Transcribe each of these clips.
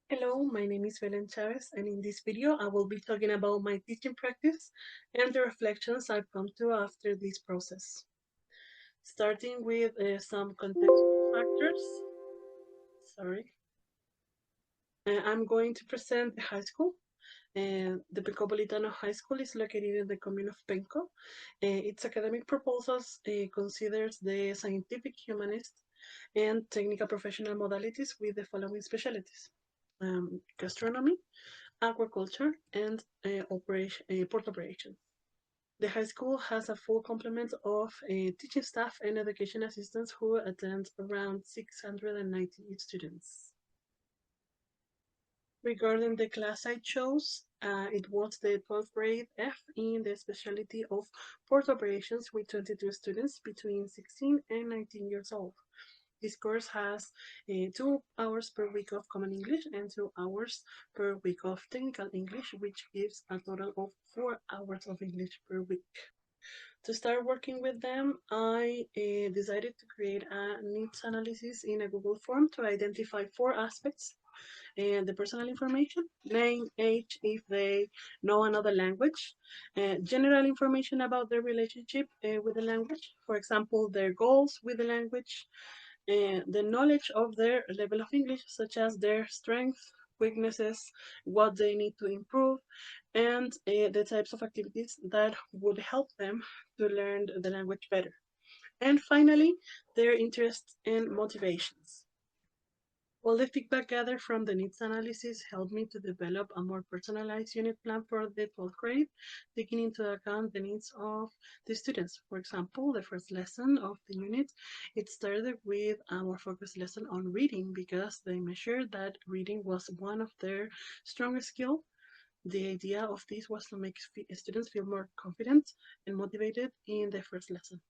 Hello, my name is Belén Chávez, and in this video I will be talking about my teaching practice and the reflections I've come to after this process. Starting with some contextual factors. Sorry. I'm going to present the high school. The Pencopolitano High School is located in the commune of Penco. Its academic proposals considers the scientific, humanist, and technical professional modalities with the following specialties: gastronomy, aquaculture, and port operation. The high school has a full complement of teaching staff and education assistants who attend around 690 students. Regarding the class I chose, it was the 12th grade F in the specialty of port operations with 22 students between 16 and 19 years old. This course has 2 hours per week of Common English and 2 hours per week of Technical English, which gives a total of 4 hours of English per week. To start working with them, I decided to create a needs analysis in a Google form to identify 4 aspects: the personal information, name, age, if they know another language, general information about their relationship with the language, for example, their goals with the language, the knowledge of their level of English, such as their strengths, weaknesses, what they need to improve, and the types of activities that would help them to learn the language better. And finally, their interests and motivations. All the feedback gathered from the needs analysis helped me to develop a more personalized unit plan for the 12th grade, taking into account the needs of the students. For example, the first lesson of the unit, it started with a more focused lesson on reading because they measured that reading was one of their strongest skills. The idea of this was to make students feel more confident and motivated in the first lesson.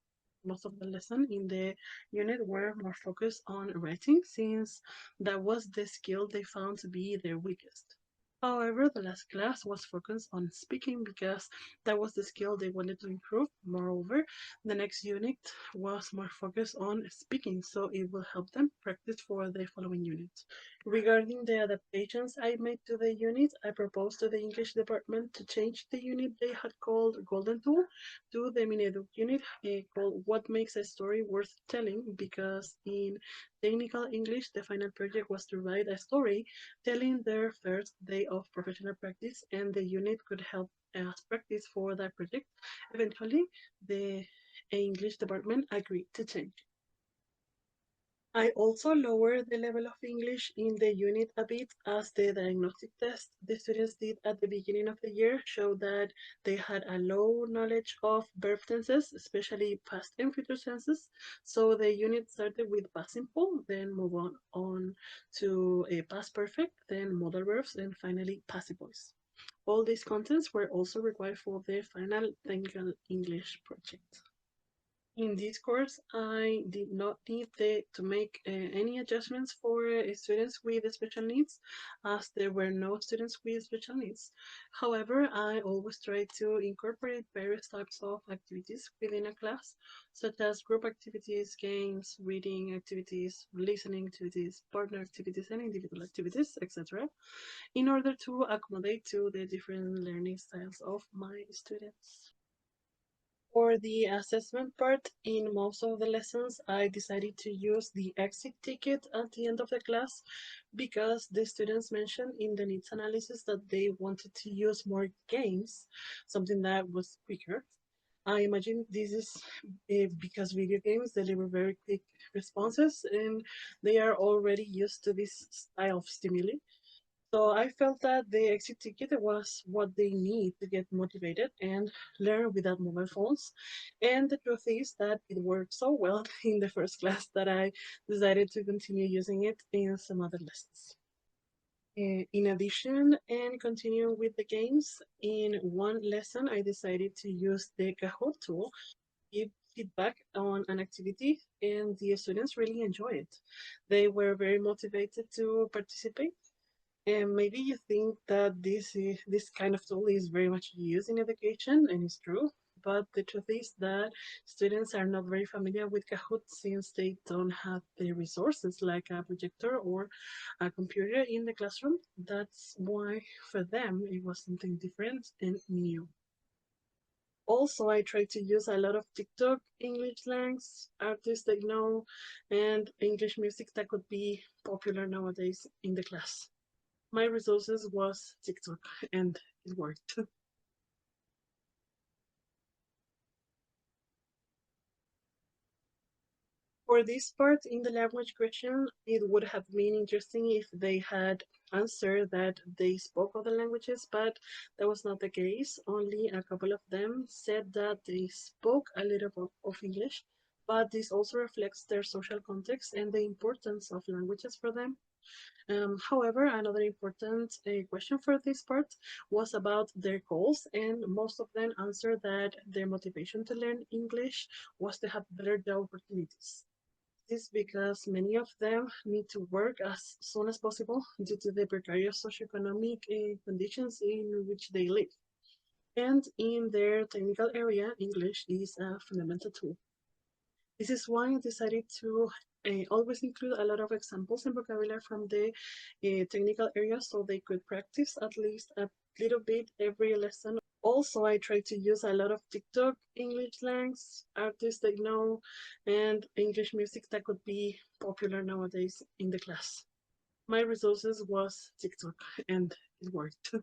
Most of the lesson in the unit were more focused on writing since that was the skill they found to be their weakest. However, the last class was focused on speaking because that was the skill they wanted to improve. Moreover, the next unit was more focused on speaking, so it will help them practice for the following unit. Regarding the adaptations I made to the unit, I proposed to the English department to change the unit they had called Golden Tool to the Mineduc unit called What Makes a Story Worth Telling, because in technical English, the final project was to write a story telling their first day of professional practice, and the unit could help as practice for that project. Eventually, the English department agreed to change. I also lowered the level of English in the unit a bit as the diagnostic test the students did at the beginning of the year showed that they had a low knowledge of verb tenses, especially past and future tenses. So the unit started with past simple, then move on to a past perfect, then modal verbs, and finally passive voice. All these contents were also required for the final technical English project. In this course, I did not need to make any adjustments for students with special needs, as there were no students with special needs. However, I always try to incorporate various types of activities within a class, such as group activities, games, reading activities, listening activities, partner activities, and individual activities, etc., in order to accommodate to the different learning styles of my students. For the assessment part, in most of the lessons, I decided to use the exit ticket at the end of the class because the students mentioned in the needs analysis that they wanted to use more games, something that was quicker. I imagine this is because video games deliver very quick responses and they are already used to this style of stimuli. So I felt that the exit ticket was what they need to get motivated and learn without mobile phones. And the truth is that it worked so well in the first class that I decided to continue using it in some other lessons. In addition, and continuing with the games, in one lesson I decided to use the Kahoot tool to give feedback on an activity, and the students really enjoyed it. They were very motivated to participate, and maybe you think that this kind of tool is very much used in education, and it's true. but the truth is that students are not very familiar with Kahoot since they don't have the resources like a projector or a computer in the classroom. That's why for them it was something different and new. Also, I try to use a lot of TikTok English slangs, artists that know, and English music that could be popular nowadays in the class. My resources was TikTok, and it worked. For this part in the language question, it would have been interesting if they had answered that they spoke other languages, but that was not the case. Only a couple of them said that they spoke a little bit of English, but this also reflects their social context and the importance of languages for them. However, another important question for this part was about their goals, and most of them answered that their motivation to learn English was to have better job opportunities. This because many of them need to work as soon as possible due to the precarious socioeconomic conditions in which they live. And in their technical area, English is a fundamental tool. This is why I decided to always include a lot of examples and vocabulary from the technical area so they could practice at least a little bit every lesson. Also, I try to use a lot of TikTok English slangs, artists that know, and English music that could be popular nowadays in the class. My resources was TikTok, and it worked.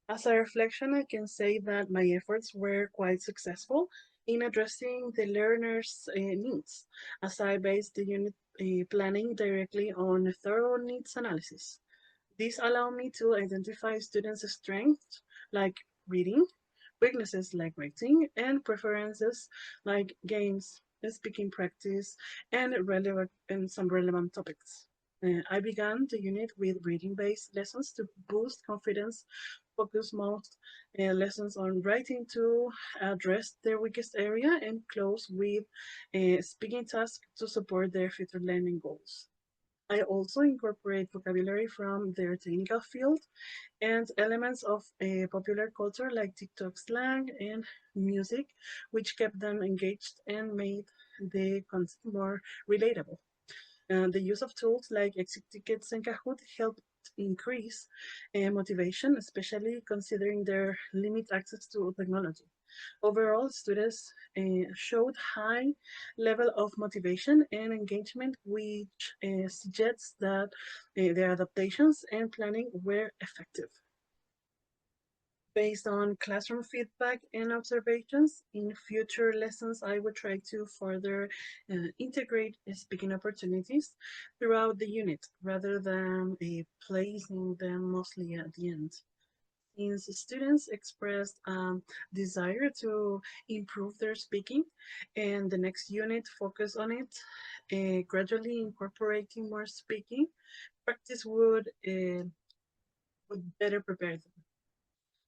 As a reflection, I can say that my efforts were quite successful in addressing the learner's needs, as I based the unit planning directly on a thorough needs analysis. This allowed me to identify students' strengths, like reading, weaknesses like writing, and preferences like games, speaking practice, and some relevant topics. I began the unit with reading-based lessons to boost confidence, focus most lessons on writing to address their weakest area, and close with speaking tasks to support their future learning goals. I also incorporate vocabulary from their technical field and elements of a popular culture like TikTok slang and music, which kept them engaged and made the concept more relatable. The use of tools like exit tickets and Kahoot helped increase motivation, especially considering their limited access to technology. Overall, students showed high level of motivation and engagement, which suggests that their adaptations and planning were effective. Based on classroom feedback and observations, in future lessons, I would try to further integrate speaking opportunities throughout the unit rather than placing them mostly at the end. Since students expressed desire to improve their speaking, and the next unit focus on it, gradually incorporating more speaking, practice would better prepare them.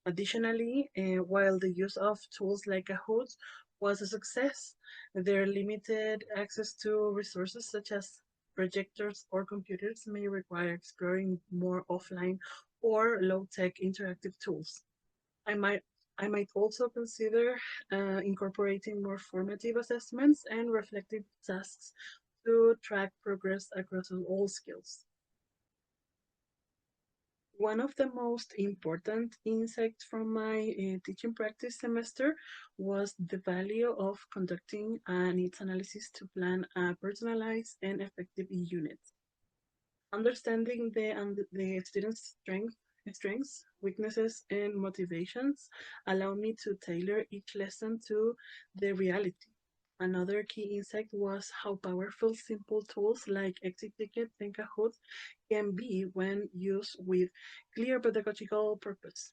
Additionally, while the use of tools like Kahoot was a success, their limited access to resources such as projectors or computers may require exploring more offline or low-tech interactive tools. I might I might also consider incorporating more formative assessments and reflective tasks to track progress across all skills. One of the most important insights from my teaching practice semester was the value of conducting a needs analysis to plan a personalized and effective unit. Understanding the student's strengths, weaknesses, and motivations allow me to tailor each lesson to the reality. Another key insight was how powerful simple tools like Exit Ticket and Kahoot can be when used with clear pedagogical purpose.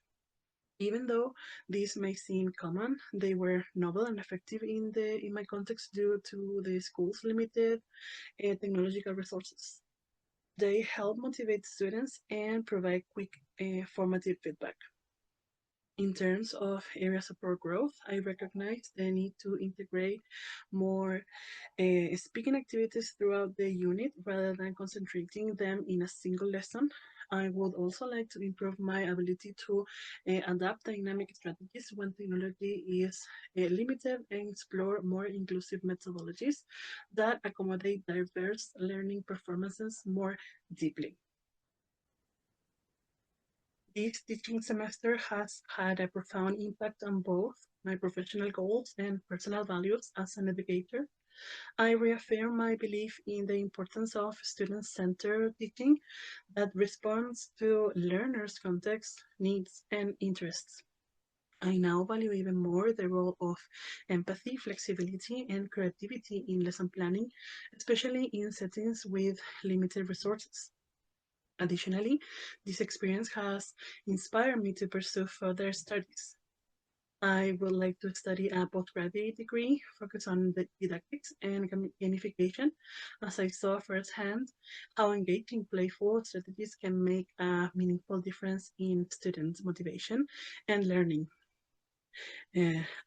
Even though these may seem common, they were novel and effective in my context due to the school's limited technological resources. They help motivate students and provide quick formative feedback. In terms of area support growth, I recognize the need to integrate more speaking activities throughout the unit rather than concentrating them in a single lesson. I would also like to improve my ability to adapt dynamic strategies when technology is limited and explore more inclusive methodologies that accommodate diverse learning performances more deeply. This teaching semester has had a profound impact on both my professional goals and personal values as an educator. I reaffirm my belief in the importance of student-centered teaching that responds to learners' context, needs, and interests. I now value even more the role of empathy, flexibility, and creativity in lesson planning, especially in settings with limited resources. Additionally, this experience has inspired me to pursue further studies. I would like to study a postgraduate degree focused on the didactics and gamification, as I saw firsthand how engaging playful strategies can make a meaningful difference in students' motivation and learning.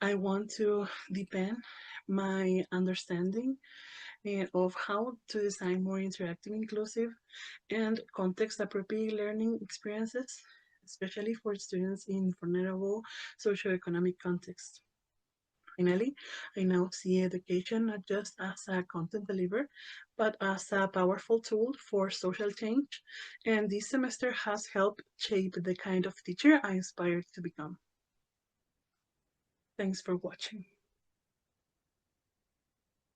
I want to deepen my understanding of how to design more interactive, inclusive, and context-appropriate learning experiences, especially for students in vulnerable socioeconomic contexts. Finally, I now see education not just as a content deliverer, but as a powerful tool for social change, and this semester has helped shape the kind of teacher I aspire to become. Thanks for watching.